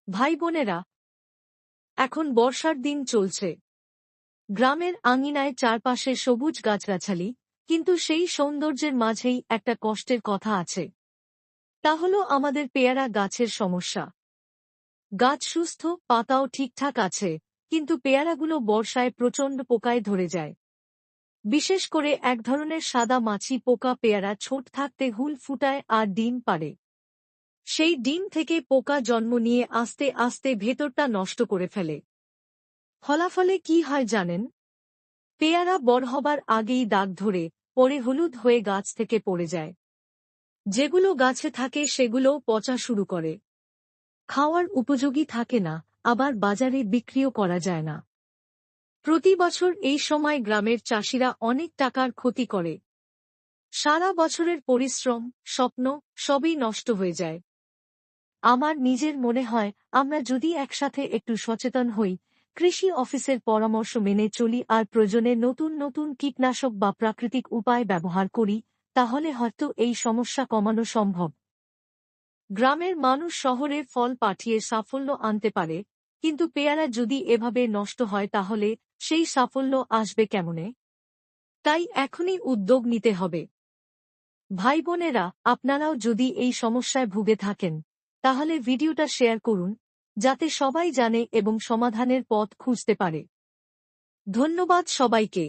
ভাই বোনেরা, এখন বর্ষার দিন চলছে। গ্রামের আঙিনায় চারপাশে সবুজ গাছগাছালি, কিন্তু সেই সৌন্দর্যের মাঝেই একটা কষ্টের কথা আছে। তা হলো আমাদের পেয়ারা গাছের সমস্যা। গাছ সুস্থ, পাতাও ঠিকঠাক আছে, কিন্তু পেয়ারাগুলো বর্ষায় প্রচণ্ড পোকায় ধরে যায়। বিশেষ করে এক ধরনের সাদা মাছি পোকা পেয়ারা ছোট থাকতে হুল ফুটায় আর ডিম পাড়ে। সেই ডিম থেকে পোকা জন্ম নিয়ে আস্তে আস্তে ভেতরটা নষ্ট করে ফেলে। ফলাফলে কি হয় জানেন? পেয়ারা বড় হবার আগেই দাগ ধরে, পরে হলুদ হয়ে গাছ থেকে পড়ে যায়। যেগুলো গাছে থাকে সেগুলোও পচা শুরু করে। খাওয়ার উপযোগী থাকে না, আবার বাজারে বিক্রিও করা যায় না। প্রতি বছর এই সময় গ্রামের চাষিরা অনেক টাকার ক্ষতি করে। সারা বছরের পরিশ্রম, স্বপ্ন সবই নষ্ট হয়ে যায়। আমার নিজের মনে হয়, আমরা যদি একসাথে একটু সচেতন হই, কৃষি অফিসের পরামর্শ মেনে চলি আর প্রয়োজনে নতুন নতুন কীটনাশক বা প্রাকৃতিক উপায় ব্যবহার করি, তাহলে হয়তো এই সমস্যা কমানো সম্ভব। গ্রামের মানুষ শহরে ফল পাঠিয়ে সাফল্য আনতে পারে, কিন্তু পেয়ারা যদি এভাবে নষ্ট হয় তাহলে সেই সাফল্য আসবে কেমনে? তাই এখনই উদ্যোগ নিতে হবে। ভাই বোনেরা, আপনারাও যদি এই সমস্যায় ভুগে থাকেন, তাহলে ভিডিওটা শেয়ার করুন, যাতে সবাই জানে এবং সমাধানের পথ খুঁজতে পারে। ধন্যবাদ সবাইকে।